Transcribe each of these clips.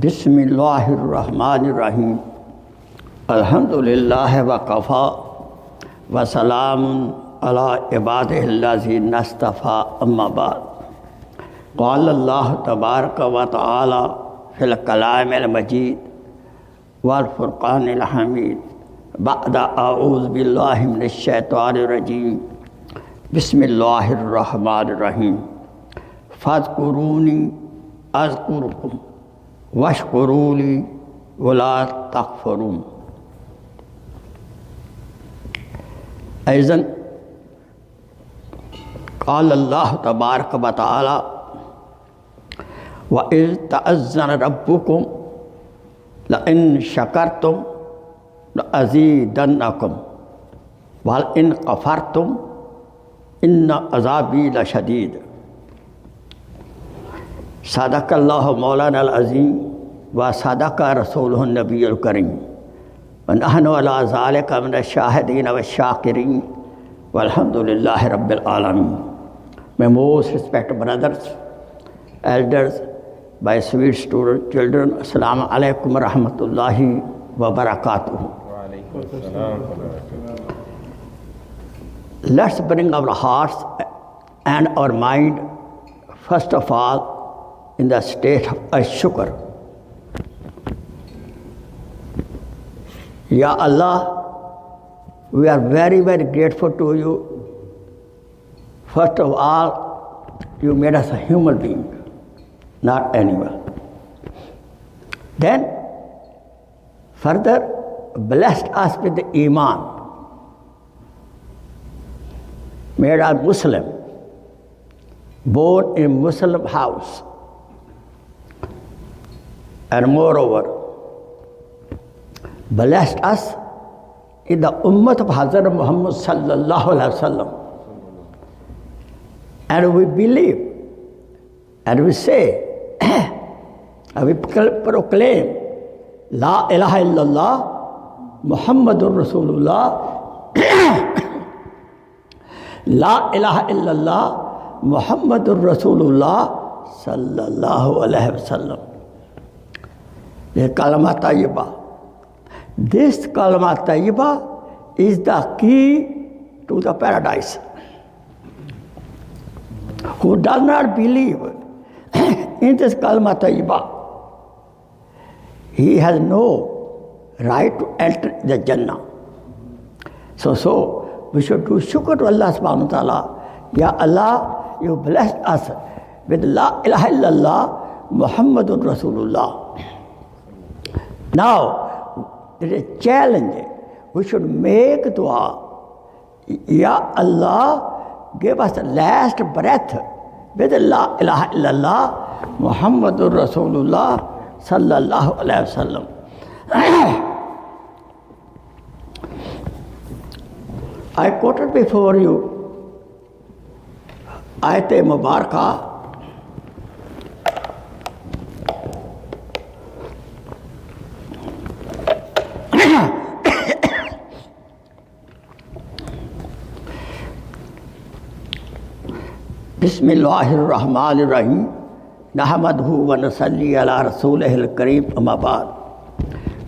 बिस्मिल्लाहिर्रहमानिर्रहीम अल्हम्दुलिल्लाहि व कफ़ा व सलामुन अला इबादिहिल्लज़ीना इस्तफ़ा अम्मा बाद क़ाल अल्लाह तबारक व तआला फ़िल कलामिल मजीद वल फ़ुरक़ानिल हमीद बअद अऊज़ु बिल्लाहि मिनश शैतानिर रजीम बिस्मिल्लाहिर्रहमानिर्रहीम फ़ज़कुरूनी अज़कुरुकुम वशकुरूली वला तकफुरून। ऐज़न क़ाल अल्लाह तबारक व तआला व इज़ तअज़्ज़न रब्बुकुम लइन शकरतुम लअज़ीदन्नकुम वल इन कफ़रतुम इन्न अज़ाबी लशदीद। सदक़ल्लाहु मौलाना अज़ीम व सदक़ रसूलुहुन नबियुल करीम व नहनु अला ज़ालिका मिनश शाहिदीन व शाकिरीन वल्हम्दुलिल्लाहि रब्बिल आलमीन। My most respected brothers, elders, my sweet student children, Assalamu alaikum wa rahmatullahi wa barakatuh. Let's bring our hearts and our mind first of all in the state of shukr. Ya Allah, we are very, very grateful to you. First of all, you made us a human being, not animal. Then, further, blessed us with the Iman, made us Muslim, born in Muslim house. And moreover, blessed us in the ummah of Hazrat Muhammad sallallahu alaihi wasallam. And we believe, and we say, and we proclaim, La ilaha illallah, Muhammadur Rasulullah, La ilaha illallah, Muhammadur Rasulullah sallallahu alaihi wasallam. The kalama tayyiba. This kalama tayyiba is the key to the paradise. Who does not believe in this kalama tayyiba, he has no right to enter the Jannah. So we should do shukr to Allah subhanahu wa ta'ala. Ya Allah, you blessed us with La ilaha illallah Muhammadur Rasulullah. Now, there is a challenge. We should make dua. Ya Allah, give us the last breath with La ilaha illallah Muhammadur Rasulullah sallallahu alaihi wasallam. I quoted before you Ayat-e Mubarakah. बिस्मिल्लाहिर्रहमानिर्रहीम नहमदहु व नसल्ली अला रसूलिहिल करीम अम्मा बाद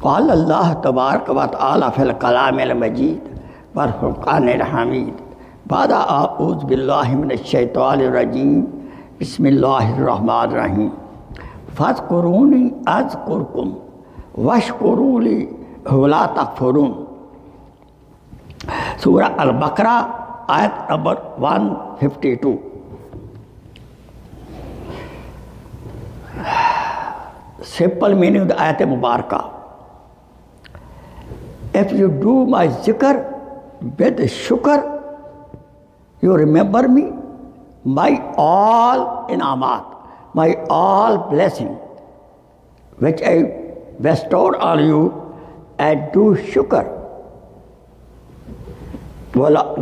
क़ाल अल्लाह तबारक व तआला fill कलामिल मजीद वल फ़ुरक़ानिल हमीद बाद अऊज़ु बिल्लाहि मिनश शैतानिर रजीम बिस्मिल्लाहिर्रहमानिर्रहीम फ़ज़कुरूनी अज़कुरुकुम वशकुरूली वला तकफुरून। सूरह अल-बक़रा आयत number 152। Simple meaning of the ayat Mubarakah. If you do my zikr with shukr, you remember me, my all inamat, my all blessing, which I bestowed on you, and do shukr. Wala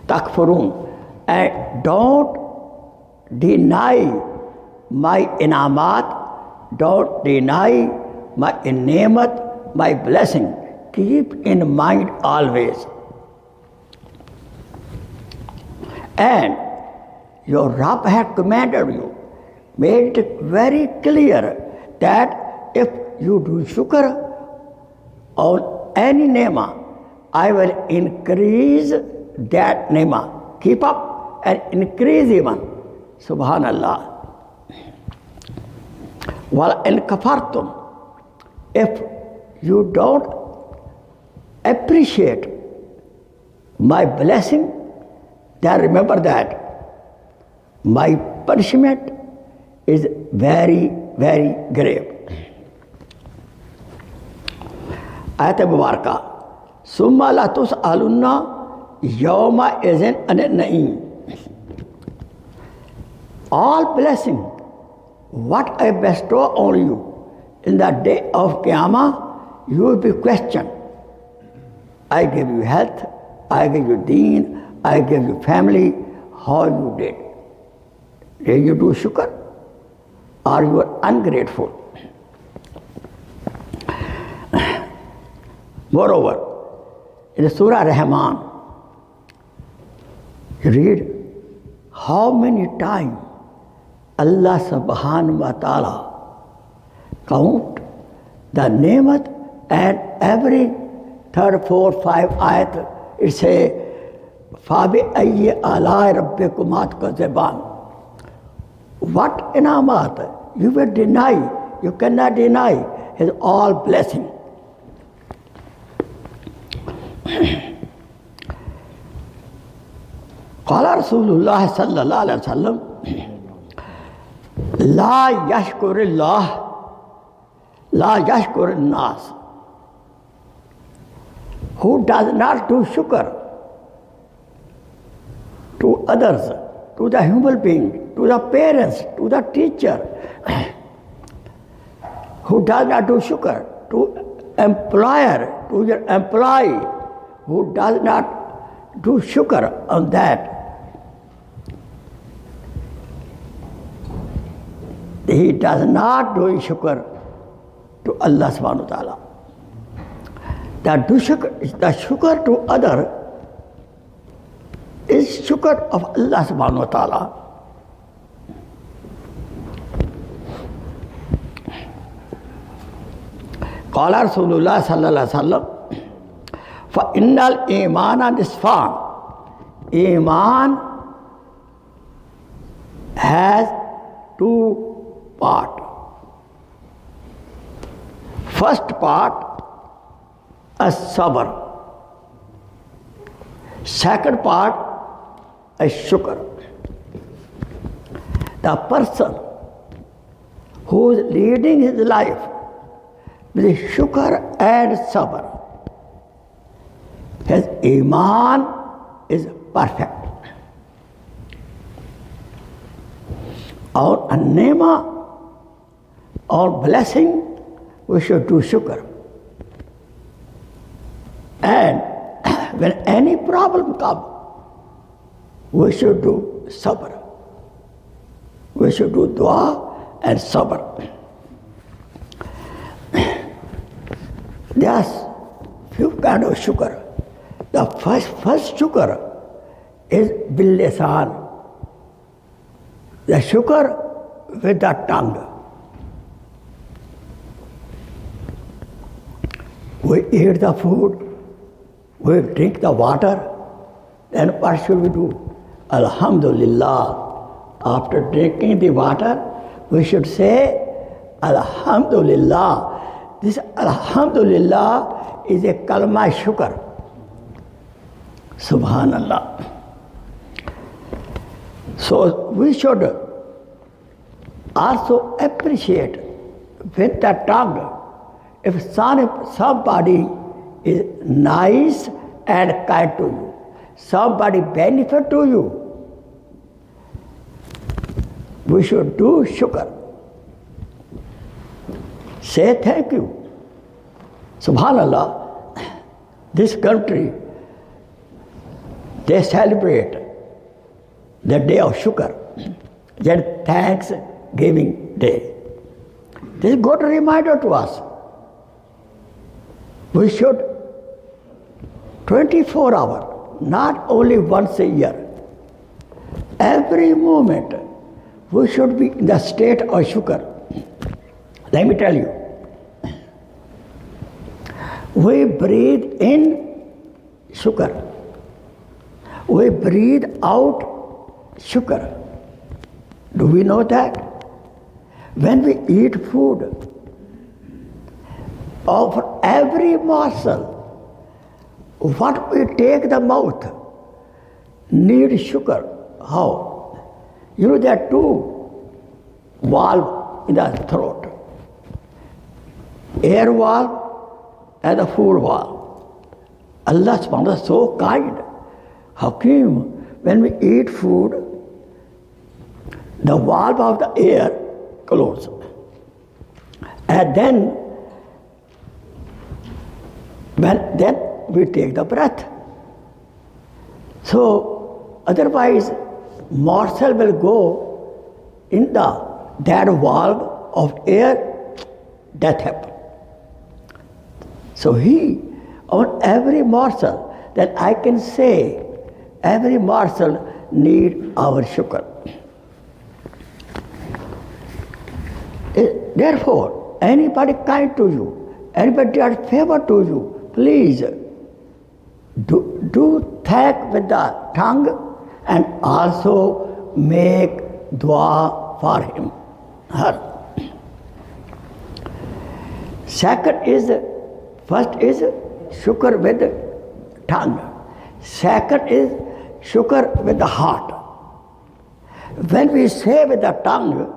takfurun, and don't deny my inamat, don't deny my nemat, my blessing. Keep in mind always. And your Rabb had commanded you made it very clear that if you do shukr on any nema, I will increase that nema. Keep up and increase even. Subhanallah. Wal in kafartum, if you don't appreciate my blessing, then remember that my punishment is very, very grave. Ayat Mubarakah. Summa la tus'alunna yawma izin anin na'im. All blessing, what I bestow on you in the day of Qiyamah, you will be questioned. I gave you health, I gave you deen, I gave you family, how you did. Did you do shukr? Or you are ungrateful? Moreover, in Surah Rahman, you read how many times Allah subhanahu wa ta'ala count the ni'mat, and every 3rd, 4th, 5th ayat it say فَبِأَيِّ آلَاءِ رَبِّكُمَا تُكَذِّبَانِ. What inamat you will deny, you cannot deny His all blessing. قال رسول الله صلى الله عليه وسلم لا يشكر الله لا يشكر الناس. Who does not do shukr to others, to the human being, to the parents, to the teacher, who does not do shukr to employer, to your employee, who does not do shukr on that, he does not do shukr to Allah subhanahu wa ta'ala. The shukr to other is shukr of Allah subhanahu wa ta'ala. قال رسول الله صلى الله عليه وسلم فإن الإيمان نصفان. Iman has two parts. First part, as-sabr. Second part, as-shukr. The person who is leading his life with shukr and sabr, his iman is perfect. Our nema, our blessing, we should do shukr. And when any problem comes, we should do sabr. We should do dua and sabr. There's few kind of shukr. The first shukr is bil lisan. The shukr with the tongue. We eat the food, we drink the water, then what should we do? Alhamdulillah. After drinking the water, we should say Alhamdulillah. This Alhamdulillah is a kalma shukr. Subhanallah. So we should also appreciate with the tongue. If somebody is nice and kind to you, somebody benefit to you, we should do shukr. Say thank you. Subhanallah, this country, they celebrate the day of shukr, that Thanksgiving Day. This is a good reminder to us. We should 24 hours, not only once a year, every moment we should be in the state of shukr. Let me tell you. We breathe in shukr. We breathe out shukr. Do we know that? When we eat food, of every morsel, what we take the mouth need shukr. How? You know there are two valves in the throat. Air valve and the food valve. Allah subhanahu wa ta'ala is so kind. Hakim, when we eat food, the valve of the air closes. And then we take the breath. So otherwise morsel will go in that valve of air, death happens. So on every morsel that I can say, every morsel need our shukr. Therefore, anybody kind to you, anybody does favor to you, please do thank with the tongue and also make dua for him, her. First is shukr with the tongue. Second is shukr with the heart. When we say with the tongue,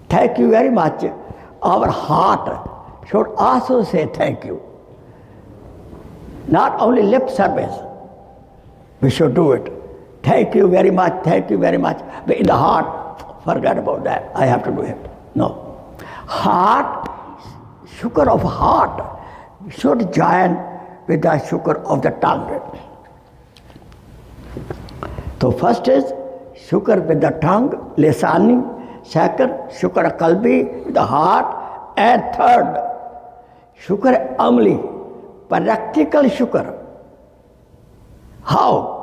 thank you very much, our heart should also say thank you. Not only lip service, we should do it. Thank you very much, thank you very much. But in the heart, forget about that. I have to do it. No. Heart, shukr of heart should join with the shukr of the tongue. So first is shukr with the tongue, lisani. Second, shukr qalbi, with the heart. And third, shukr amli, practical shukr. How?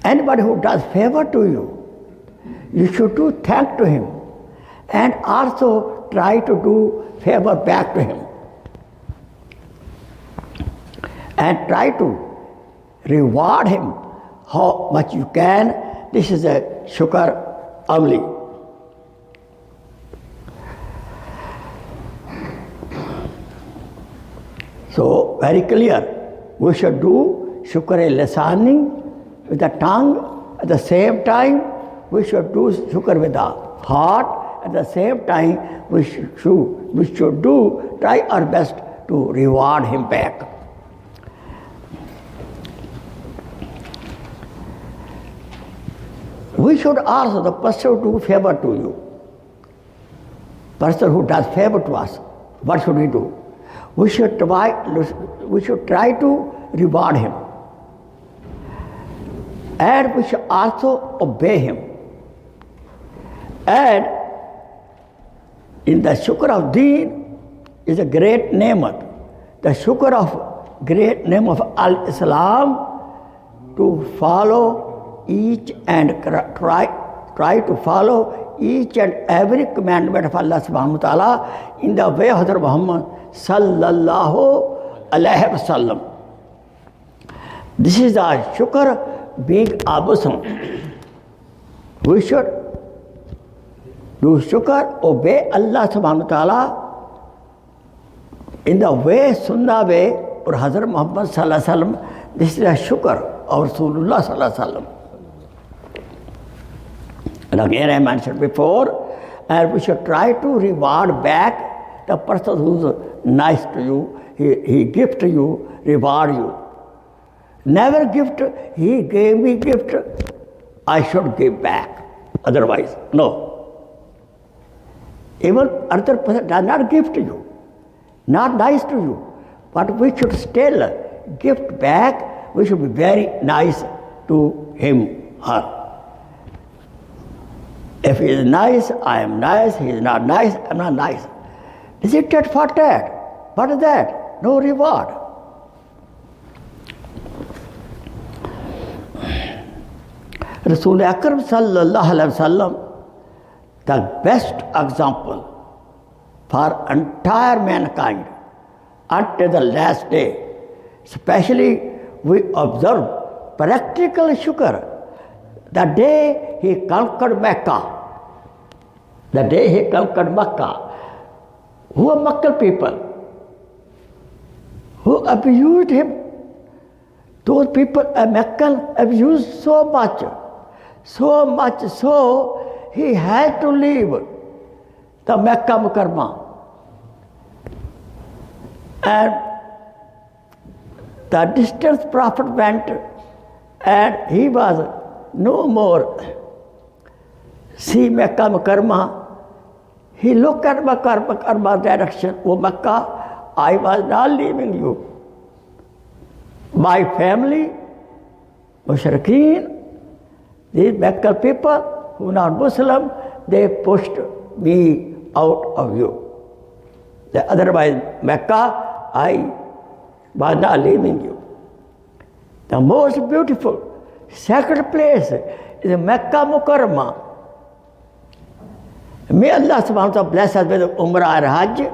Anybody who does favor to you, you should do thank to him and also try to do favor back to him. And try to reward him how much you can. This is a shukr amli. So very clear, we should do shukr lisani with the tongue. At the same time, we should do shukr with the heart. At the same time, we should try our best to reward him back. We should also, the person who do favor to you, person who does favor to us, what should we do? We should try to reward him. And we should also obey him. And in the shukr of deen is a great nemat. The shukr of great name of Al-Islam, to follow each and try to follow each and every commandment of Allah subhanahu wa ta'ala in the way of Hazrat Muhammad sallallahu alayhi wa sallam. This is our shukr being absent. We should do shukr, obey Allah subhanahu wa ta'ala in the way, sunnah way, or Hazrat Muhammad sallallahu alayhi wa sallam. This is a shukr of Rasulullah sallallahu alayhi wa sallam. And again I mentioned before, and we should try to reward back the person who's nice to you, he gift to you, reward you. Never gift, he gave me gift, I should give back. Otherwise, no. Even other person does not gift to you, not nice to you, but we should still gift back, we should be very nice to him, her. If he is nice, I am nice. He is not nice, I am not nice. Is it that for that? What is that? No reward. Rasul Akram sallallahu alaihi wasallam, the best example for entire mankind until the last day. Especially we observe practical shukr the day he conquered Mecca. The day he conquered Mecca. Who are Meccan people? Who abused him? Those people, Meccan, abused so much so he had to leave the Mecca Mukarramah. And the distance Prophet went, and he was no more see Mecca Mukarramah. He looked at Mecca Mukarramah direction. Oh Mecca, I was not leaving you. My family, Mushrikeen, these Mecca people who are not Muslim, they pushed me out of you. Otherwise, Mecca, I was not leaving you. The most beautiful, sacred place is Mecca Mukarramah. May Allah subhanahu wa ta'ala bless us with Umrah and Hajj.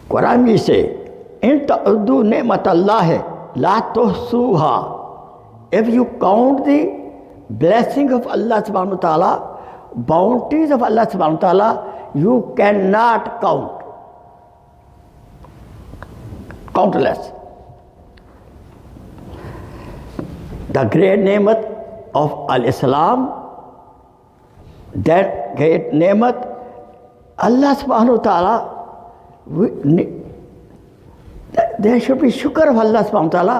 Quran we say, In ta'uddu ni'matallahi la tuhsuha. If you count the blessing of Allah subhanahu wa ta'ala, bounties of Allah subhanahu wa ta'ala, you cannot count. Countless. The great ni'mat of Al-Islam, that great ni'mat, Allah subhanahu wa ta'ala, there should be shukr of Allah subhanahu wa ta'ala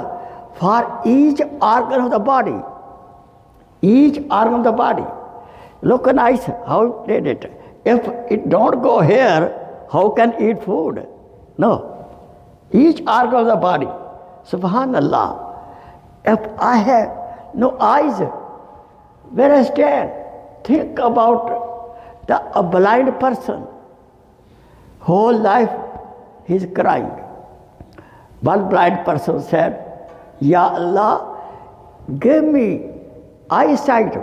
for each organ of the body. Each organ of the body. Look nice, how did it? If it don't go here, how can eat food? No. Each organ of the body. Subhanallah. If I have no eyes, where I stand? Think about a blind person. Whole life he is crying. One blind person said, Ya Allah, give me eyesight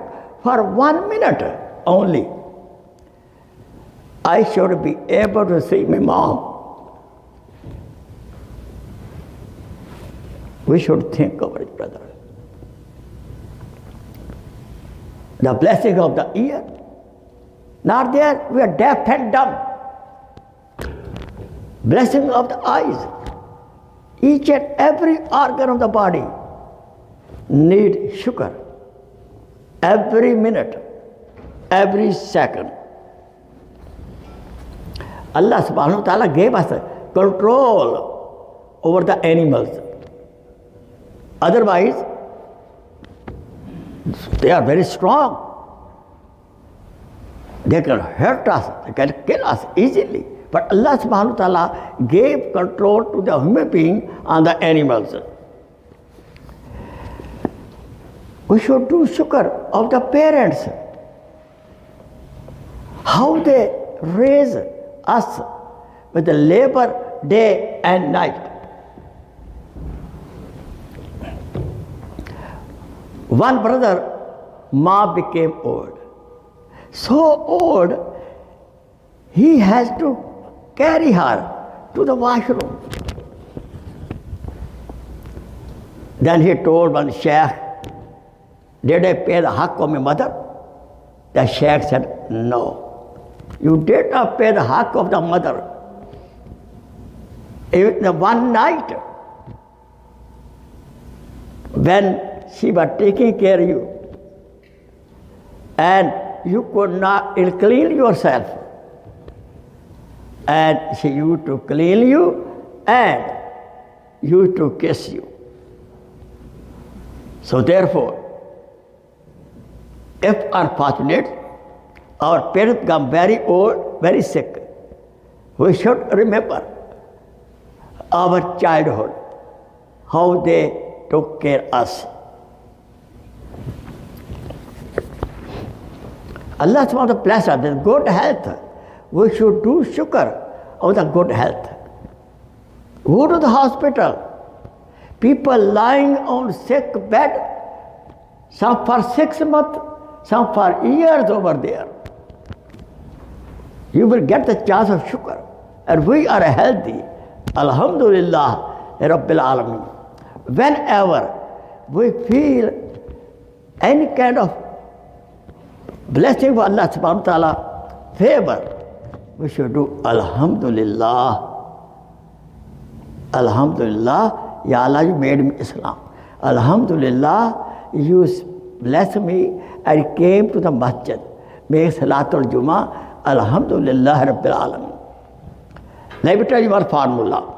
for 1 minute only. I should be able to see my mom. We should think of it, brother. The blessing of the ear, not there, we are deaf and dumb. Blessing of the eyes. Each and every organ of the body need shukr. Every minute, every second. Allah subhanahu wa ta'ala gave us control over the animals. Otherwise, they are very strong. They can hurt us, they can kill us easily. But Allah subhanahu wa ta'ala gave control to the human being and the animals. We should do shukr of the parents. How they raise us with the labor day and night. One brother, Ma became old. So old, he has to carry her to the washroom. Then he told one sheikh, did I pay the haqq of my mother? The sheikh said, no. You did not pay the haqq of the mother. In the one night, when she was taking care of you, and you could not clean yourself, and she used to clean you and used to kiss you. So therefore, if unfortunate, our parents become very old, very sick, we should remember our childhood, how they took care of us. Allah subhanahu wa ta'ala bless us with good health. We should do shukr of the good health. Go to the hospital. People lying on sick bed, some for 6 months, some for years over there. You will get the chance of shukr. And we are healthy. Alhamdulillah, Rabbil Alameen. Whenever we feel any kind of blessing of Allah subhanahu wa ta'ala, favor, we should do Alhamdulillah. Alhamdulillah, Ya Allah, you made me Islam. Alhamdulillah, you blessed me. I came to the masjid. Make Salatul Jummah. Alhamdulillah Rabbil Alameen. Let me tell you one formula.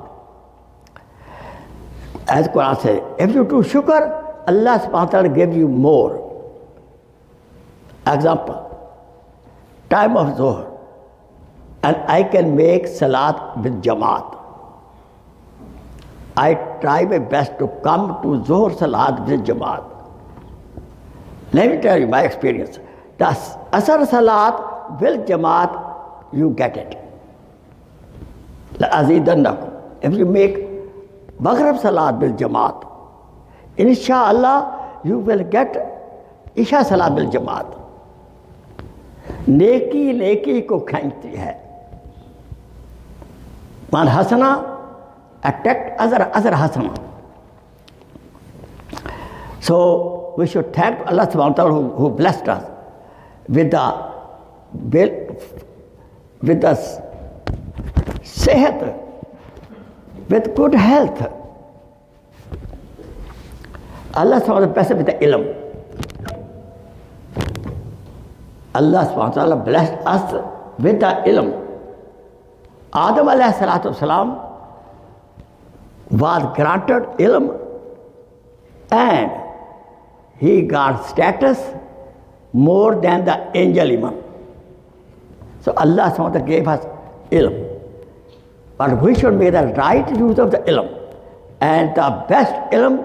As Quran says, if you do shukr, Allah subhanahu wa ta'ala gives you more. Example, time of Zuhr, and I can make Salat with Jamaat. I try my best to come to Zuhr Salat with Jamaat. Let me tell you my experience. The Asr Salat with Jamaat, you get it. If you make Maghrib Salat bil Jamaat, inshallah you will get Isha Salat bil Jamaat. नेकी नेकी को खींचती है. Man hasana attract other hasana. So we should thank Allah subhanahu wa ta'ala who blessed us with the sehat, with good health. Allah subhanahu wa ta'ala blessed with the ilm. Allah subhanahu wa ta'ala blessed us with the ilm. Adam alayhi salatu wasalam was granted ilm and he got status more than the angel even. So Allah subhanahu wa ta'ala gave us ilm. But we should make the right use of the ilm. And the best ilm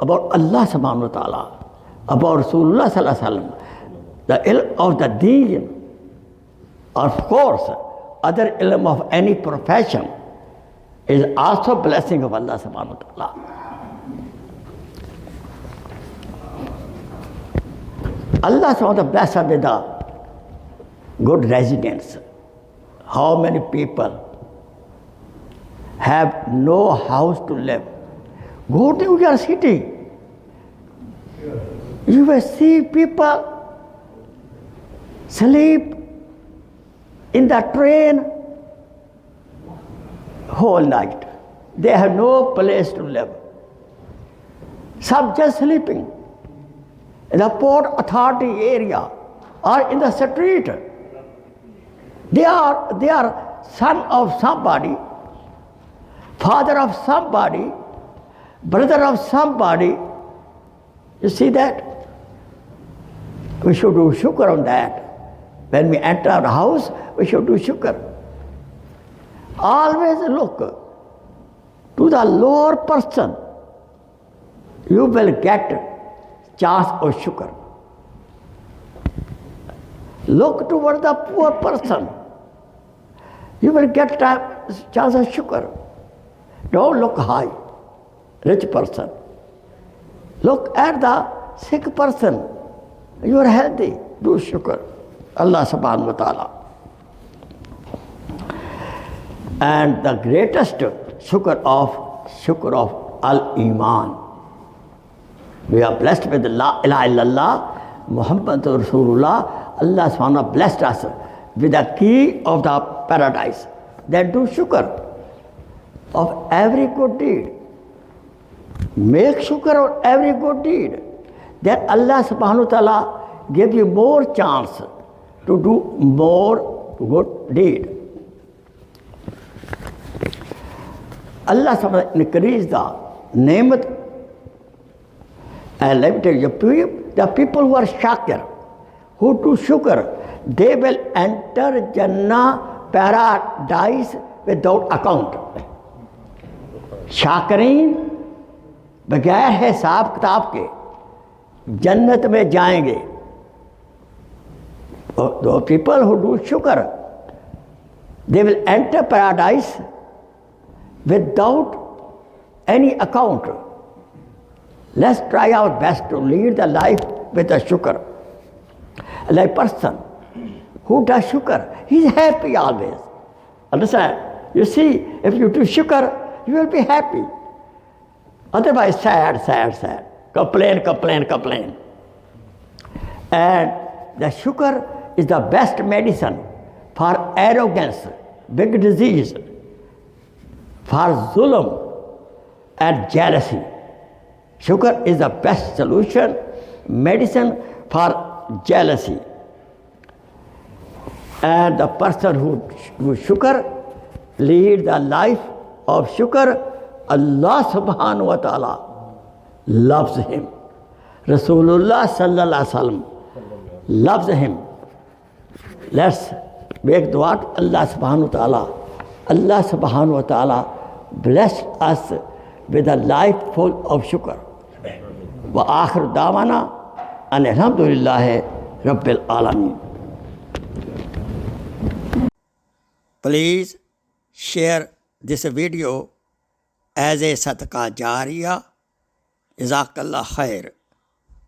about Allah subhanahu wa ta'ala, about Rasulullah sallallahu alaihi wasallam, the ilm of the deen, of course, other ilm of any profession is also blessing of Allah subhanahu wa ta'ala. Allah subhanahu wa ta'ala bless us with the good residence. How many people have no house to live? Go to your city. You will see people sleep in the train whole night. They have no place to live. Some just sleeping in the Port Authority area or in the street. They are son of somebody, father of somebody, brother of somebody. You see that? We should do shukr on that. When we enter our house, we should do shukr. Always look to the lower person. You will get chance of shukr. Look toward the poor person. You will get chance of shukr. Don't look high, rich person. Look at the sick person. You are healthy. Do shukr. Allah subhanahu wa ta'ala. And the greatest shukr of al-Iman. We are blessed with La ilaha illallah, Muhammad Rasulullah. Allah subhanahu wa ta'ala blessed us with the key of the paradise. Then do shukr of every good deed. Make shukr of every good deed. Then Allah subhanahu wa ta'ala give you more chance to do more good deed. Allah subhanahu wa ta'ala increase the ni'mat. And let me tell you, the people who are shakir, who do shukr, they will enter Jannah paradise without account. शाकिरीन बगैर हिसाब किताब के जन्नत में जाएंगे. The people who do shukr, they will enter paradise without any account. Let's try our best to lead the life with a shukr. Like person who does shukr, he's happy always. Understand? You see, if you do shukr, you will be happy. Otherwise, sad. Complain. And the shukr is the best medicine for arrogance, big disease, for zulm and jealousy. Shukr is the best solution, medicine for jealousy. And the person who shukr leads the life of shukr, Allah subhanahu wa ta'ala loves him. Rasulullah sallallahu alaihi wasallam loves him. Let's make dua to Allah subhanahu wa ta'ala. Allah subhanahu wa ta'ala bless us with a life full of shukr. Wa akhir da'wana and alhamdulillahi rabbil alameen. Please share this video as a sadaqah jariyah. Jazakallah khair.